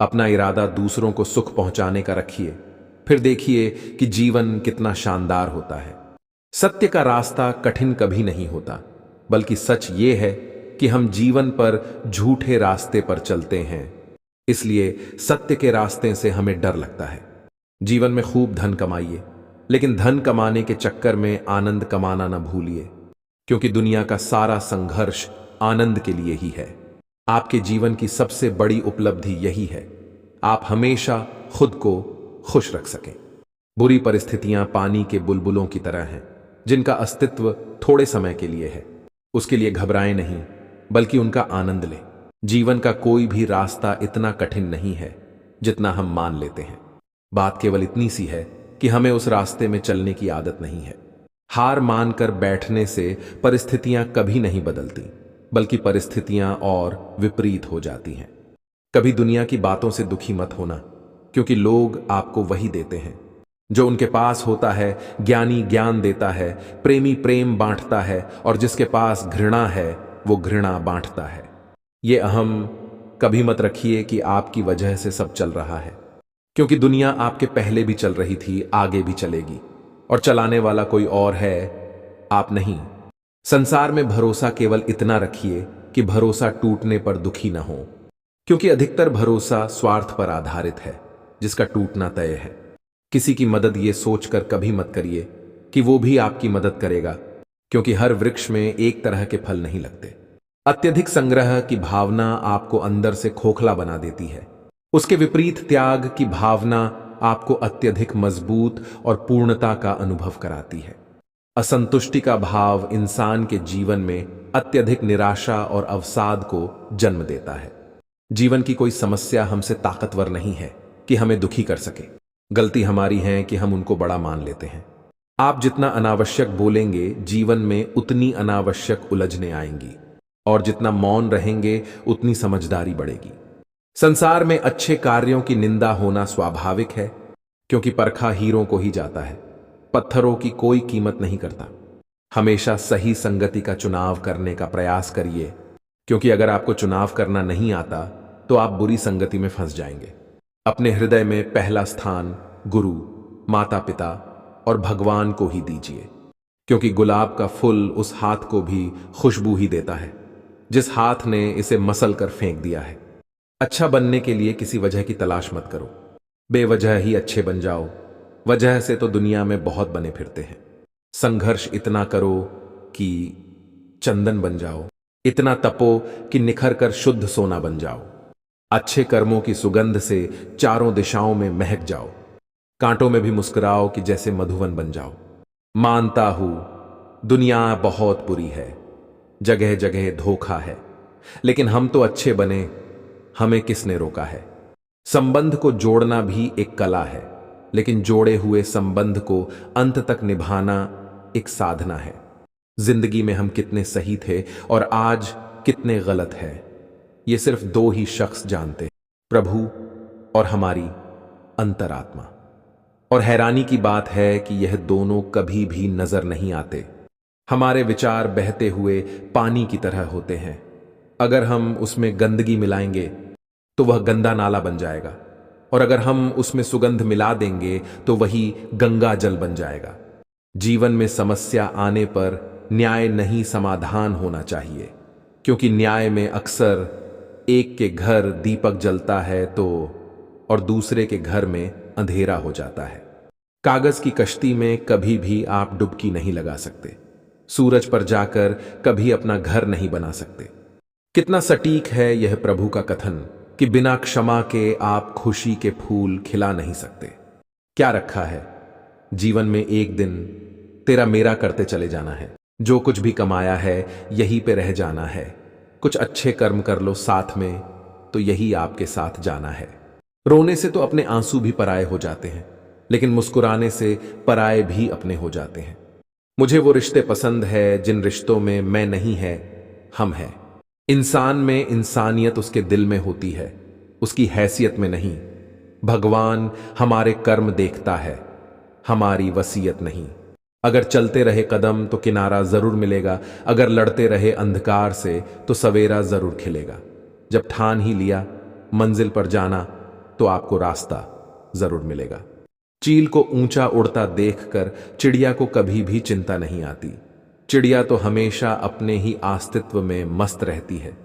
अपना इरादा दूसरों को सुख पहुंचाने का रखिए, फिर देखिए कि जीवन कितना शानदार होता है। सत्य का रास्ता कठिन कभी नहीं होता, बल्कि सच ये है कि हम जीवन पर झूठे रास्ते पर चलते हैं। इसलिए सत्य के रास्ते से हमें डर लगता है। जीवन में खूब धन कमाइए, लेकिन धन कमाने के चक्कर में आनंद कमाना न भूलिए, क्योंकि दुनिया का सारा संघर्ष आनंद के लिए ही है। आपके जीवन की सबसे बड़ी उपलब्धि यही है, आप हमेशा खुद को खुश रख सकें। बुरी परिस्थितियां पानी के बुलबुलों की तरह हैं, जिनका अस्तित्व थोड़े समय के लिए है। उसके लिए घबराएं नहीं, बल्कि उनका आनंद लें। जीवन का कोई भी रास्ता इतना कठिन नहीं है जितना हम मान लेते हैं। बात केवल इतनी सी है कि हमें उस रास्ते में चलने की आदत नहीं है। हार मानकर बैठने से परिस्थितियां कभी नहीं बदलती, बल्कि परिस्थितियां और विपरीत हो जाती हैं। कभी दुनिया की बातों से दुखी मत होना, क्योंकि लोग आपको वही देते हैं जो उनके पास होता है। ज्ञानी ज्ञान देता है, प्रेमी प्रेम बांटता है, और जिसके पास घृणा है वो घृणा बांटता है। ये अहम कभी मत रखिए कि आपकी वजह से सब चल रहा है, क्योंकि दुनिया आपके पहले भी चल रही थी, आगे भी चलेगी, और चलाने वाला कोई और है, आप नहीं। संसार में भरोसा केवल इतना रखिए कि भरोसा टूटने पर दुखी न हो, क्योंकि अधिकतर भरोसा स्वार्थ पर आधारित है, जिसका टूटना तय है। किसी की मदद ये सोचकर कभी मत करिए कि वो भी आपकी मदद करेगा, क्योंकि हर वृक्ष में एक तरह के फल नहीं लगते। अत्यधिक संग्रह की भावना आपको अंदर से खोखला बना देती है। उसके विपरीत त्याग की भावना आपको अत्यधिक मजबूत और पूर्णता का अनुभव कराती है। असंतुष्टि का भाव इंसान के जीवन में अत्यधिक निराशा और अवसाद को जन्म देता है। जीवन की कोई समस्या हमसे ताकतवर नहीं है कि हमें दुखी कर सके। गलती हमारी है कि हम उनको बड़ा मान लेते हैं। आप जितना अनावश्यक बोलेंगे, जीवन में उतनी अनावश्यक उलझने आएंगी, और जितना मौन रहेंगे उतनी समझदारी बढ़ेगी। संसार में अच्छे कार्यों की निंदा होना स्वाभाविक है, क्योंकि परखा हीरों को ही जाता है, पत्थरों की कोई कीमत नहीं करता। हमेशा सही संगति का चुनाव करने का प्रयास करिए, क्योंकि अगर आपको चुनाव करना नहीं आता तो आप बुरी संगति में फंस जाएंगे। अपने हृदय में पहला स्थान गुरु, माता पिता और भगवान को ही दीजिए, क्योंकि गुलाब का फूल उस हाथ को भी खुशबू ही देता है जिस हाथ ने इसे मसल कर फेंक दिया है। अच्छा बनने के लिए किसी वजह की तलाश मत करो, बेवजह ही अच्छे बन जाओ। वजह से तो दुनिया में बहुत बने फिरते हैं। संघर्ष इतना करो कि चंदन बन जाओ, इतना तपो कि निखर कर शुद्ध सोना बन जाओ। अच्छे कर्मों की सुगंध से चारों दिशाओं में महक जाओ। कांटों में भी मुस्कुराओ कि जैसे मधुवन बन जाओ। मानता हूं दुनिया बहुत बुरी है, जगह जगह धोखा है, लेकिन हम तो अच्छे बने, हमें किसने रोका है। संबंध को जोड़ना भी एक कला है, लेकिन जोड़े हुए संबंध को अंत तक निभाना एक साधना है। जिंदगी में हम कितने सही थे और आज कितने गलत है, ये सिर्फ दो ही शख्स जानते हैं, प्रभु और हमारी अंतरात्मा। और हैरानी की बात है कि यह दोनों कभी भी नजर नहीं आते। हमारे विचार बहते हुए पानी की तरह होते हैं। अगर हम उसमें गंदगी मिलाएंगे तो वह गंदा नाला बन जाएगा, और अगर हम उसमें सुगंध मिला देंगे तो वही गंगा जल बन जाएगा। जीवन में समस्या आने पर न्याय नहीं समाधान होना चाहिए, क्योंकि न्याय में अक्सर एक के घर दीपक जलता है तो और दूसरे के घर में अंधेरा हो जाता है। कागज की कश्ती में कभी भी आप डुबकी नहीं लगा सकते। सूरज पर जाकर कभी अपना घर नहीं बना सकते। कितना सटीक है यह प्रभु का कथन कि बिना क्षमा के आप खुशी के फूल खिला नहीं सकते। क्या रखा है जीवन में, एक दिन तेरा मेरा करते चले जाना है। जो कुछ भी कमाया है यहीं पे रह जाना है। कुछ अच्छे कर्म कर लो साथ में, तो यही आपके साथ जाना है। रोने से तो अपने आंसू भी पराये हो जाते हैं, लेकिन मुस्कुराने से पराये भी अपने हो जाते हैं। मुझे वो रिश्ते पसंद है जिन रिश्तों में मैं नहीं है, हम हैं। इंसान में इंसानियत उसके दिल में होती है, उसकी हैसियत में नहीं। भगवान हमारे कर्म देखता है, हमारी वसीयत नहीं। अगर चलते रहे कदम तो किनारा जरूर मिलेगा, अगर लड़ते रहे अंधकार से तो सवेरा जरूर खिलेगा। जब ठान ही लिया मंजिल पर जाना तो आपको रास्ता जरूर मिलेगा। चील को ऊंचा उड़ता देखकर चिड़िया को कभी भी चिंता नहीं आती। चिड़िया तो हमेशा अपने ही अस्तित्व में मस्त रहती है।